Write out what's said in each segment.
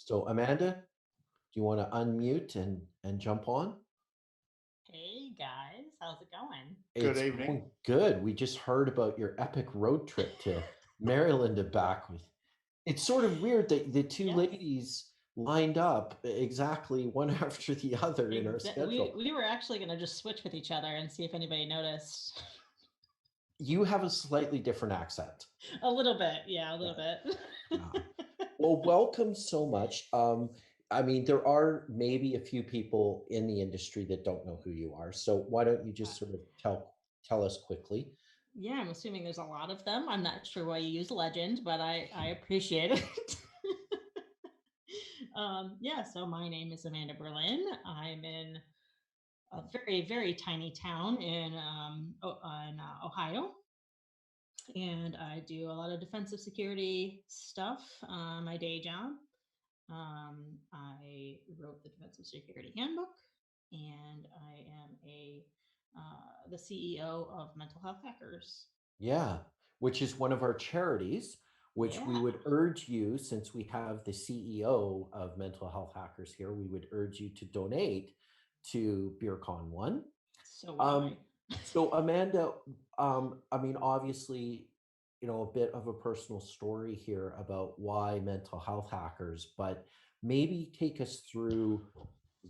So Amanda, do you want to unmute and jump on? Hey guys, how's it going? Good It's evening. going good. We just heard about your epic road trip to Maryland and back. It's sort of weird that the two Yes, ladies lined up exactly one after the other in our we schedule. we were actually gonna just switch with each other and see if anybody noticed. You have a slightly different accent. A little bit, yeah, a little Yeah. bit. Yeah. Well, welcome so much. I mean, there are maybe a few people in the industry that don't know who you are. So why don't you Uh, just sort of tell us quickly? yeah, I'm assuming there's a lot of them. I'm not sure why you use legend, but I appreciate it. Yeah, so my name is Amanda Berlin. I'm in a very tiny town in Ohio, and I do a lot of defensive security stuff. My day job. I wrote the Defensive Security Handbook, and I am a the CEO of Mental Health Hackers. Yeah, which is one of our charities, which we Yeah, would urge you, since we have the CEO of Mental Health Hackers here, we would urge you to donate to BeerCon 1. so would Um, I. so Amanda, I mean, obviously, a bit of a personal story here about why mental health hackers, but maybe take us through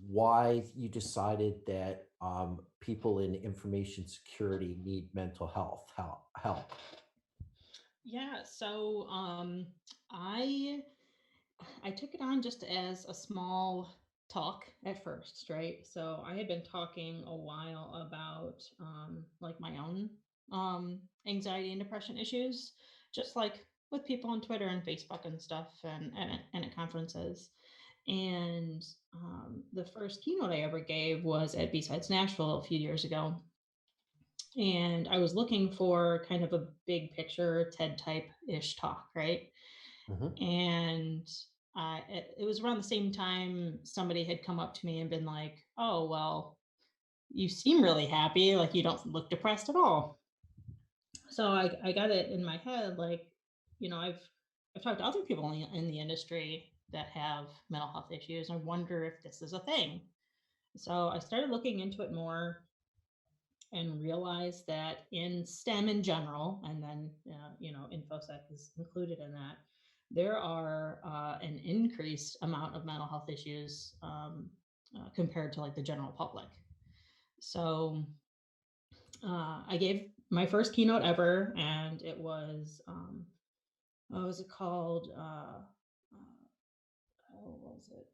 why you decided that people in information security need mental health help. Yeah, so I I took it on just as a small talk at first, right? So I had been talking a while about like my own anxiety and depression issues, just like with people on Twitter and Facebook and stuff, and at conferences. And the first keynote I ever gave was at B-Sides Nashville a few years ago, and I was looking for kind of a big picture TED type ish talk, right? Mhm. And it was around the same time somebody had come up to me and been like, "Oh, well, you seem really happy. Like you don't look depressed at all." So I got it in my head, like, I've talked to other people in the industry that have mental health issues. I wonder if this is a thing. So I started looking into it more and realized that in STEM in general, and then InfoSec is included in that, there are an increased amount of mental health issues compared to like the general public. So I gave my first keynote ever, and it was what was it called? What was it?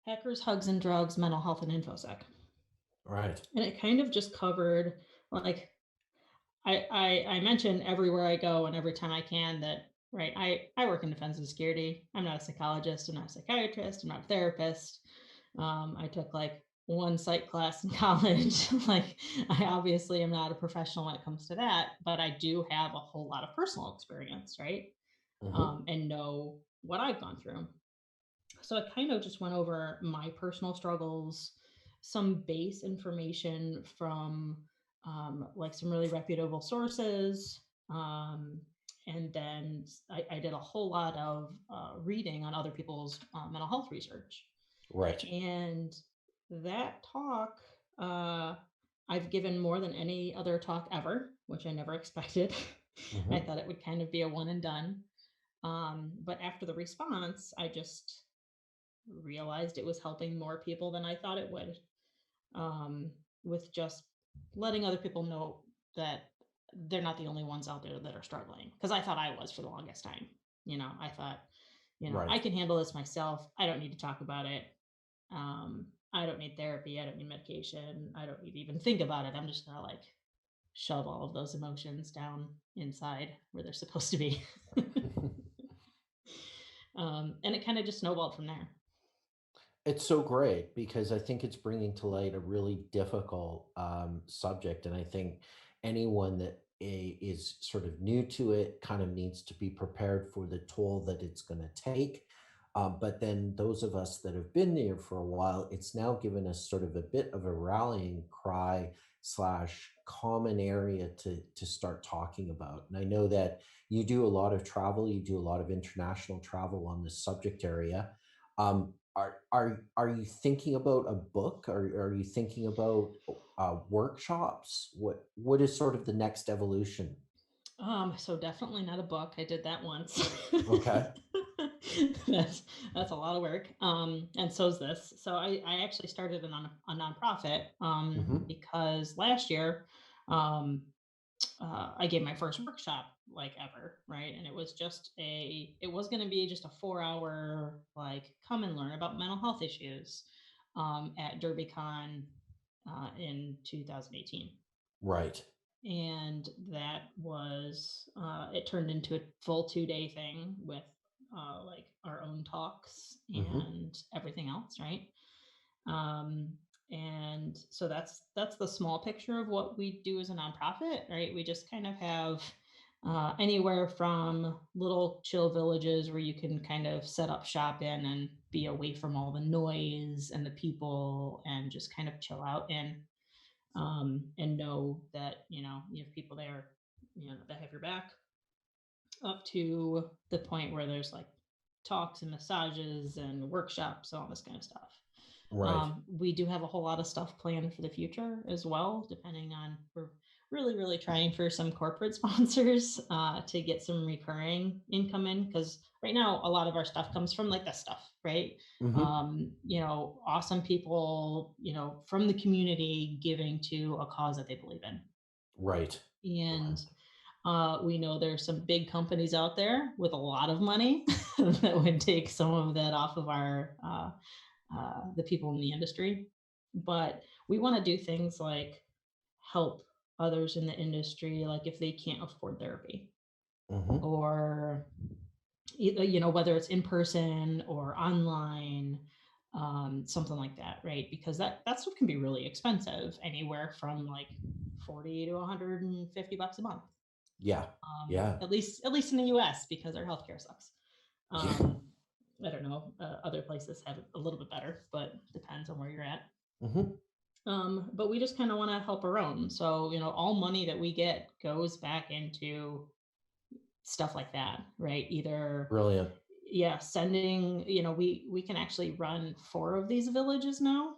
Hackers, Hugs, and Drugs, Mental Health, and InfoSec. Right. And it kind of just covered like I mention everywhere I go and every time I can that right I work in defensive security. I'm not a psychologist. I'm not a psychiatrist. I'm not a therapist. I took like one psych class in college. Like I obviously am not a professional when it comes to that, but I do have a whole lot of personal experience, right? Hmm. And know what I've gone through. So I kind of just went over my personal struggles, some base information from like some really reputable sources. Um, and then I did a whole lot of reading on other people's mental health research. Right. And that talk, uh, I've given more than any other talk ever, which I never expected. I Hmm. thought it would kind of be a one and done. But after the response, I just realized it was helping more people than I thought it would, um, with just letting other people know that they're not the only ones out there that are struggling. Because I thought I was for the longest time. I thought, I Right. can handle this myself. I don't need to talk about it. I don't need therapy. I don't need medication. I don't need to even think about it. I'm just going to like shove all of those emotions down inside where they're supposed to be. And it kind of just snowballed from there. It's so great because I think it's bringing to light a really difficult subject. And I think anyone that is sort of new to it kind of needs to be prepared for the toll that it's going to take. But then those of us that have been there for a while, it's now given us sort of a bit of a rallying cry slash common area to start talking about. And I know that you do a lot of travel, you do a lot of international travel on this subject area. Are you thinking about a book? Are you thinking about, workshops? What is sort of the next evolution? So definitely not a book. I did that once. Okay. that's that's a lot of work. And so's this. So I actually started a nonprofit Mhm. because last year um I gave my first workshop like ever, right? And it was going to be just a 4 hour, like, come and learn about mental health issues at DerbyCon in 2018. Right. And that was, it turned into a full 2 day thing with like our own talks Mhm. and everything else, right? um, and so that's the small picture of what we do as a nonprofit, right? We just kind of have anywhere from little chill villages where you can kind of set up shop in and be away from all the noise and the people and just kind of chill out in, and know that you have people there, that have your back, up to the point where there's like talks and massages and workshops and all this kind of stuff. Right. We do have a whole lot of stuff planned for the future as well, depending on, we're really, really trying for some corporate sponsors to get some recurring income in. Because right now, a lot of our stuff comes from like this stuff, right? Mhm. Awesome people, from the community giving to a cause that they believe in. Right. And Right. we know there's some big companies out there with a lot of money that would take some of that off of the people in the industry. But we want to do things like help others in the industry, like if they can't afford therapy, Mhm. or whether it's in person or online, something like that, right? Because that stuff can be really expensive, anywhere from like 40 to 150 bucks a month, Yeah. Yeah. at least in the US, because our healthcare sucks. Yeah. um I don't know, other places have it a little bit better, but depends on where you're at. Mhm. But we just kind of want to help our own. So, all money that we get goes back into stuff like that, right? Either, Brilliant. yeah, sending, we can actually run 4 of these villages now.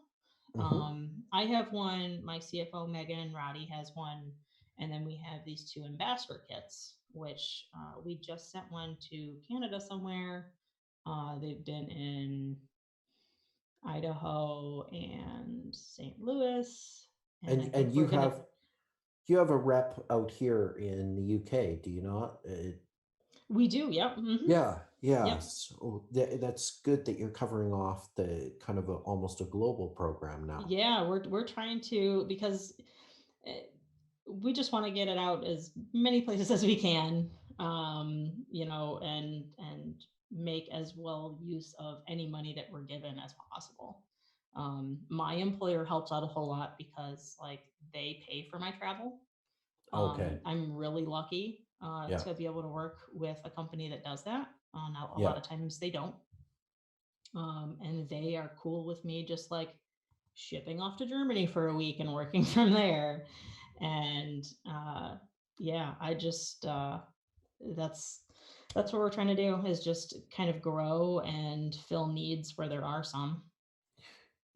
Mhm. I have one, my CFO, Megan Roddy, has one. And then we have these 2 ambassador kits, which we just sent one to Canada somewhere. They've been in Idaho and St. Louis. And I And think we're going to, you have a rep out here in the UK, do you not? we do. Yep. Yeah, yeah. Yep. So that's good that you're covering off the kind of almost a global program now. Yeah. We're trying to, because eh, we just want to get it out as many places as we can, and make as well use of any money that we're given as possible. My employer helps out a whole lot because, like, they pay for my travel. Okay. I'm really lucky Yeah. to be able to work with a company that does that. Now, a lot Yeah. of times they don't, and they are cool with me just like shipping off to Germany for a week and working from there. And yeah, I just that's that's what we're trying to do, is just kind of grow and fill needs where there are some.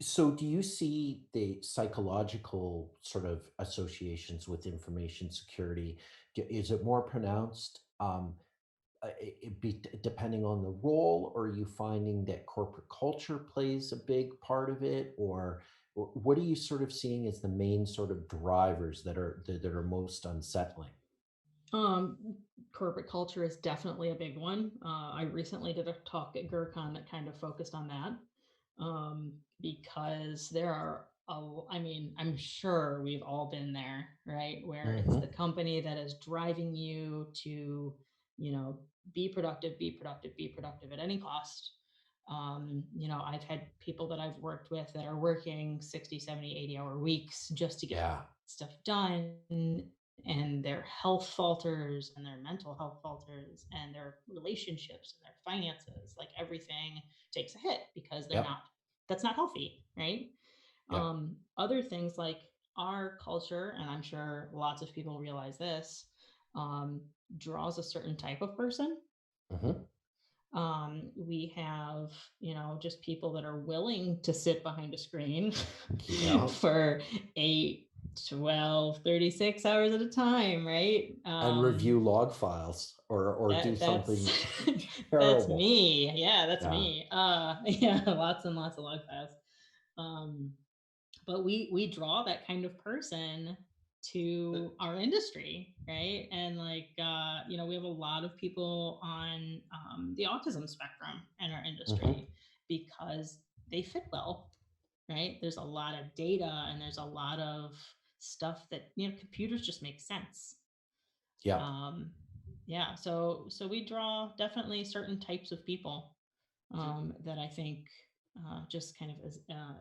So do you see the psychological sort of associations with information security? Is it more pronounced? Depending on the role, or are you finding that corporate culture plays a big part of it, or what are you sort of seeing as the main sort of drivers that are most unsettling? Um, Corporate culture is definitely a big one. I recently did a talk at GERCON that kind of focused on that, because there are I mean, I'm sure we've all been there, right? Where it's the Hmm. company that is driving you to, you know, be productive, be productive, be productive at any cost. I've had people that I've worked with that are working 60, 70, 80-hour weeks just to get Yeah. stuff done, and their health falters and their mental health falters and their relationships and their finances, like everything takes a hit because Yep. that's not healthy, right? Yep. Other things like our culture, and I'm sure lots of people realize this, um, draws a certain type of person. Hmm. We have, just people that are willing to sit behind a screen Yeah. for 8, 12, 36 hours at a time, right? And review log files or do That's something that's terrible. me. Yeah, that's Yeah. me. Yeah, lots and lots of log files. Um, but we draw that kind of person Uh, to our industry, right? And like, we have a lot of people on the autism spectrum in our Hmm. industry because they fit well, right? There's a lot of data and there's a lot of stuff that, computers just make sense. Yep. um yeah, so we draw definitely certain types of people, do, that I think just kind of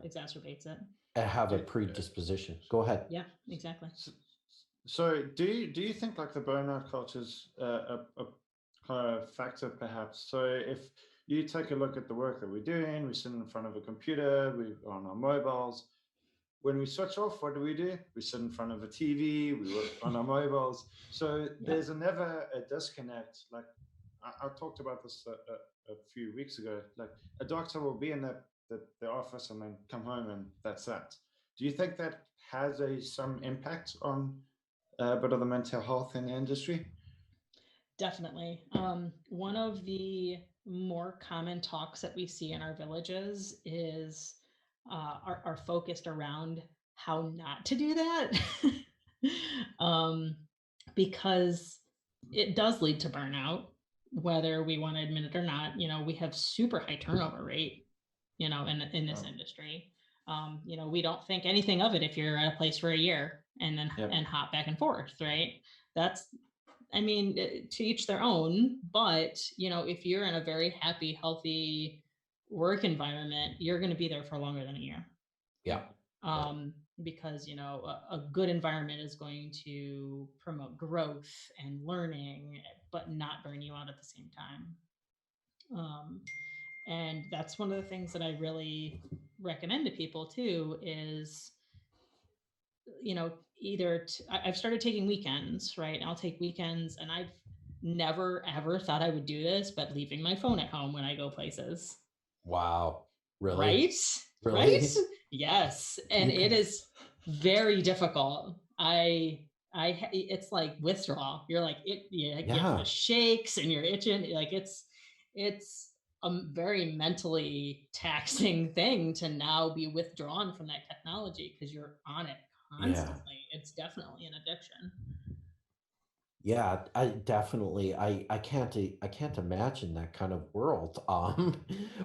exacerbates it. And have a do, predisposition. Go ahead. Yeah, exactly. so, so do you think like the burnout culture is a kind of factor perhaps? So if you take a look at the work that we're doing, we sit in front of a computer, we're on our mobiles. When we switch off, what do? We sit in front of a TV, we work on our mobiles. So Yep. there's never a disconnect. Like I talked about this a few weeks ago. Like a doctor will be in the office and then come home and that's that. Do you think that has some impact on a bit of the mental health in the industry? Definitely. One of the more common talks that we see in our villages is are focused around how not to do that. um, because it does lead to burnout, whether we want to admit it or not. We have super high turnover rate, in this Oh, industry. We don't think anything of it if you're at a place for a year and then yep. and hop back and forth, right? That's I mean, to each their own, but if you're in a very happy, healthy work environment, you're going to be there for longer than a year. Yeah. Yeah. Because a good environment is going to promote growth and learning, but not burn you out at the same time. Um, and that's one of the things that I really recommend to people too is, I've started taking weekends, right? I'll take weekends, and I've never ever thought I would do this, but leaving my phone at home when I go places. Wow. Really? Right? Right? Really? Yes, and You it can. is very difficult. It's like withdrawal. You're like you get the Yeah. shakes and you're itching. Like it's a very mentally taxing thing to now be withdrawn from that technology because you're on it Yeah. constantly. It's definitely an addiction. Yeah, I definitely I can't imagine that kind of world.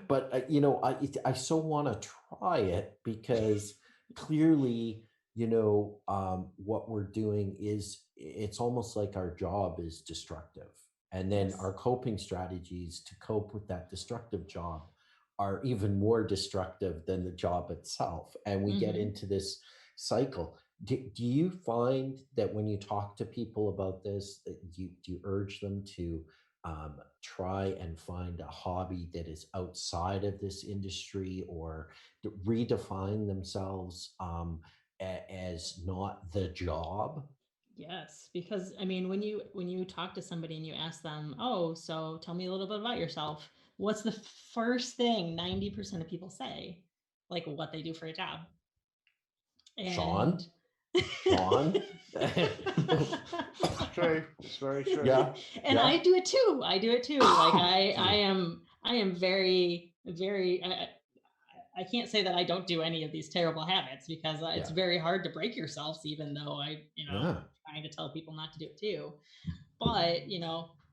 But I so want to try it because clearly, what we're doing is it's almost like our job is destructive. And then Yes. our coping strategies to cope with that destructive job are even more destructive than the job itself. And we get Hmm. into this cycle. Do you find that when you talk to people about this, that do you urge them to try and find a hobby that is outside of this industry or to redefine themselves as not the job? Yes, because I mean, when you talk to somebody and you ask them, "Oh, so tell me a little bit about yourself," what's the first thing 90% of people say? Like what they do for a job. And Sean? Sean? It's true. It's very true. Yeah, and yeah. I do it too. I do it too. Like I Excuse I me. am I am very very I can't say that I don't do any of these terrible habits because it's Yeah, very hard to break yourself, even though yeah. trying to tell people not to do it too. But,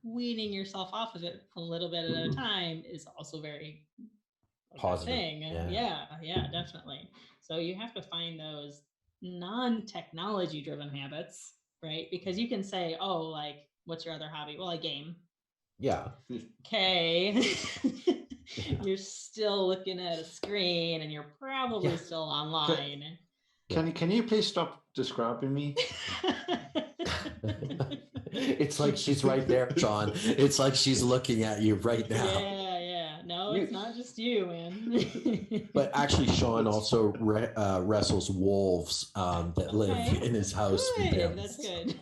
weaning yourself off of it a little bit at a time is also very a good Positive. thing. Yeah, Yeah, yeah, definitely. So you have to find those non-technology driven habits, right? Because you can say, "Oh, like, what's your other hobby?" Well, I game. yeah, Okay. yeah, You're still looking at a screen and you're yeah, probably still Can, online. yeah. can you please stop describing me? It's like she's right there, Sean. It's like she's looking at you right now. Yeah, yeah. No, it's You, not just you, man. but actually, Sean That's also wrestles wolves that live Okay. in his house with Good. him. That's good.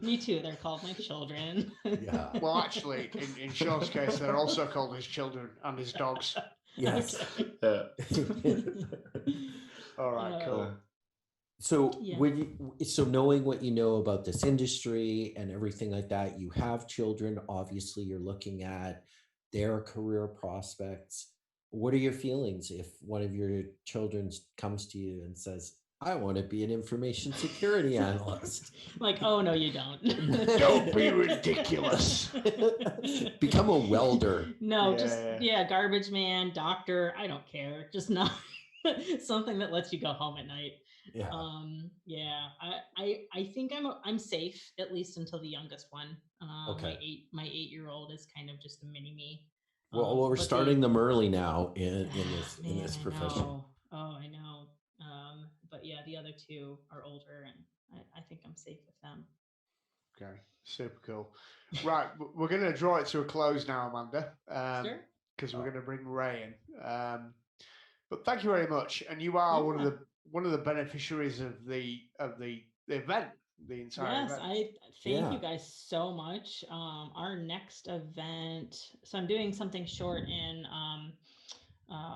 Me too. They're called my children. Yeah. Well, actually, in Sean's case, they're also called his children and his dogs. Yes. Okay. Yeah. All right, cool. So Yeah. so knowing what you know about this industry and everything like that, you have children, obviously you're looking at their career prospects. What are your feelings if one of your children comes to you and says, I want to be an information security analyst? Like, oh no, you don't. Don't be ridiculous. Become a welder. No, Yeah. garbage man, doctor, I don't care. Just not something that lets you go home at night. Yeah. Yeah, I think I'm safe, at least until the youngest one. Okay. My 8-year-old is kind of just a mini me. Well, we're But starting them early now in man, this I profession. know. Oh, I know. But yeah, the other two are older, and I think I'm safe with them. Okay, super cool. Right, we're going to draw it to a close now, Amanda, Sure. because we're going to bring Ray in. But thank you very much, and you are Yeah. one of the beneficiaries of the event, the entire Yes, event. I thank you Yeah. guys so much. Our next event, so I'm doing something short in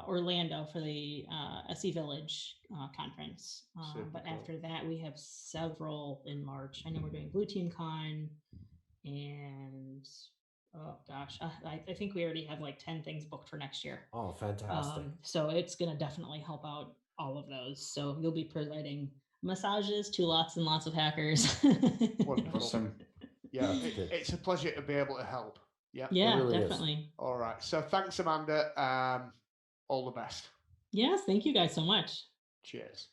Orlando for the SE Village conference. Super But cool. after that, we have several in March. I know we're doing Blue Team Con, and oh gosh, I think we already have like 10 things booked for next year. Oh, fantastic. So it's going to definitely help out all of those. So you'll be providing massages to lots and lots of hackers. Wonderful. Awesome. Yeah, That's good. it's a pleasure to be able to help. Yeah. Yeah, really is. definitely. All right. So thanks, Amanda. All the best. Yes, thank you guys so much. Cheers.